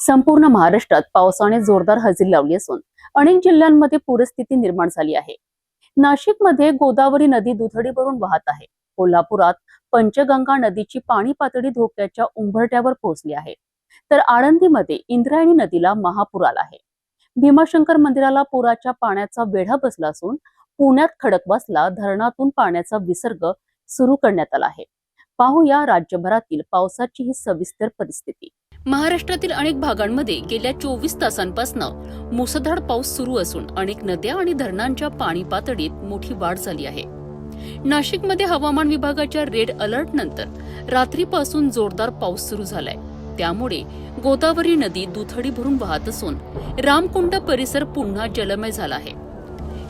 संपूर्ण महाराष्ट्रात पावसाने जोरदार हजेरी लावली असून अनेक जिल्ह्यांमध्ये पूरस्थिती निर्माण झाली आहे। नाशिकमध्ये गोदावरी नदी दुथडी भरून वाहत आहे। कोल्हापुरात पंचगंगा नदीची पाणी पातळी धोक्याच्या उंबरठ्यावर पोहोचली आहे। तर आळंदीमध्ये इंद्रायणी नदीला महापूर आला आहे। भीमाशंकर मंदिराला पुराच्या पाण्याचा वेढा बसला असून पुण्यात खडकवासला धरणातून पाण्याचा विसर्ग सुरू करण्यात आला आहे। पाहूया राज्यभरातील पावसाची ही सविस्तर परिस्थिती। महाराष्ट्रातील अनेक भागांमध्ये गेल्या 24 तासांपासून मुसळधार पाऊस सुरू असून अनेक नद्या आणि धरणांच्या पाणी पातळीत मोठी वाढ झाली आहे। नाशिकमध्ये हवामान विभागाच्या रेड अलर्ट नंतर रात्रीपासून जोरदार पाऊस सुरू झालाय। त्यामुळे गोदावरी नदी दुथडी भरून वाहत असून रामकुंड परिसर पुन्हा जलमय झाला आहे।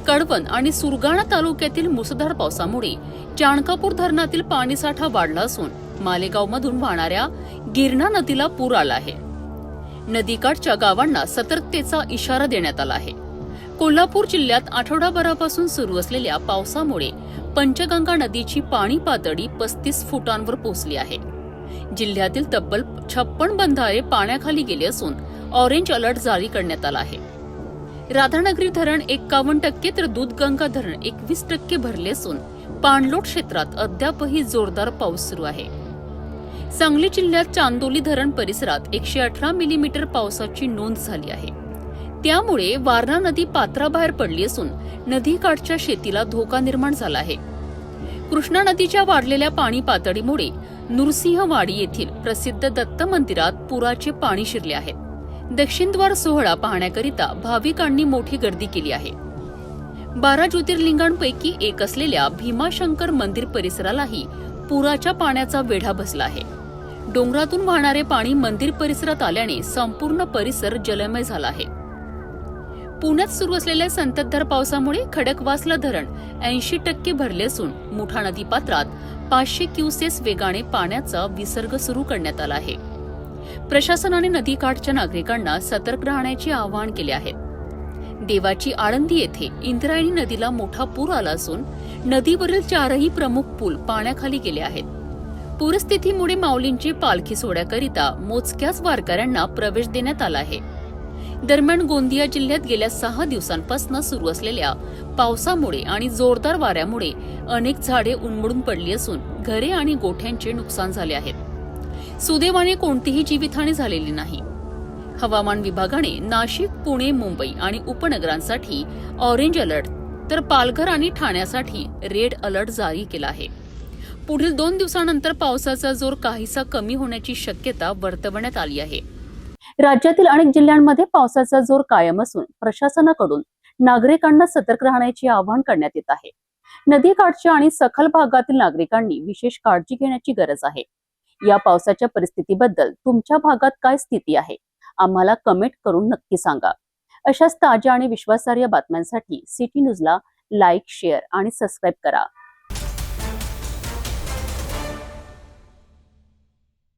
कळवण आणि सुरगाणा तालुक्यातील मुसळधार पावसामुळे चाणकापूर धरणातील पाणीसाठा वाढला असून मालेगावमधून वाहणाऱ्या गिरणा नदीला पूर आला आहे। नदीकाठच्या गावांना सतर्कतेचा इशारा देण्यात आला आहे। कोल्हापूर जिल्ह्यात आठवडाभरापासून सुरू असलेल्या पावसामुळे पंचगंगा नदीची पाणी पातळी 35 फुटांवर पोहोचली आहे। जिल्ह्यातील तब्बल 56 बंधारे पाण्याखाली गेले असून ऑरेंज अलर्ट जारी करण्यात आला आहे। राधानगरी धरण 51% तर दूधगंगा धरण 21% भरले असून पाणलोट क्षेत्रात अद्यापही जोरदार पाऊस सुरू आहे। सांगली जिल्ह्यात चांदोली धरण परिसरात 118 मिलीमीटर पावसाची नोंद झाली आहे। त्यामुळे वारणा नदी पात्राबाहेर पडली असून नदीकाठच्या शेतीला धोका निर्माण झाला आहे। कृष्णा नदीच्या वाढलेल्या पाणी पातळीमुळे नृसिंहवाडी येथील प्रसिद्ध दत्त मंदिरात पुराचे पाणी शिरले आहे। दक्षिणद्वार सोहळा पाहण्याकरिता भाविकांनी मोठी गर्दी केली आहे। 12 ज्योतिर्लिंगांपैकी एक असलेल्या भीमाशंकर मंदिर परिसरालाही पुराच्या पाण्याचा वेढा बसला आहे। डोंगरातून वाहणारे पाणी मंदिर परिसरात आल्याने संपूर्ण परिसर जलमय झाला आहे। पुण्यात सुरू असलेल्या संततधार पावसामुळे खडकवासला धरण 80% भरले असून मुठा नदी पात्रात 500 क्युसेस वेगाने पाण्याचा विसर्ग सुरू करण्यात आला आहे। प्रशासनाने नदीकाठच्या नागरिकांना सतर्क राहण्याचे आवाहन केले आहे। देवाची आळंदी येथे इंद्रायणी नदीला मोठा पूर आला असून नदीवरील 4ही प्रमुख पूल पाण्याखाली गेले आहेत। पूरस्थितीमुळे माऊलींची पालखी सोहळ्याकरिता मोजक्याच वारकऱ्यांना प्रवेश देण्यात आला आहे। दरम्यान गोंदिया जिल्ह्यात गेल्या 6 दिवसांपासून सुरू असलेल्या पावसामुळे आणि जोरदार वाऱ्यामुळे अनेक झाडे उन्मळून पडली असून घरे आणि गोठ्यांचे नुकसान झाले आहे। सुदैवाने कोणतीही जीवितहानी झालेली नाही। हवामान विभागाने नाशिक, पुणे, मुंबई आणि उपनगरांसाठी ऑरेंज अलर्ट तर पालघर आणि ठाण्यासाठी रेड अलर्ट जारी केला आहे। पुढील 2 दिवसांनंतर पावसाचा जोर काहीसा कमी होण्याची शक्यता वर्तवण्यात आली आहे। राज्यातील अनेक जिल्ह्यांमध्ये पावसाचा जोर कायम असून प्रशासनाकडून नागरिकांना सतर्क राहण्याचे आवाहन करण्यात येत आहे। नदीकाठच्या आणि सखल भागातील नागरिकांनी विशेष काळजी घेण्याची गरज आहे। या पावसाच्या परिस्थितीबद्दल तुमच्या भागात काय स्थिती आहे आम्हाला कमेंट करून नक्की सांगा। अशाच ताज्या आणि विश्वासार्ह बातम्यांसाठी सिटी न्यूजला लाईक, शेअर आणि सबस्क्राईब करा।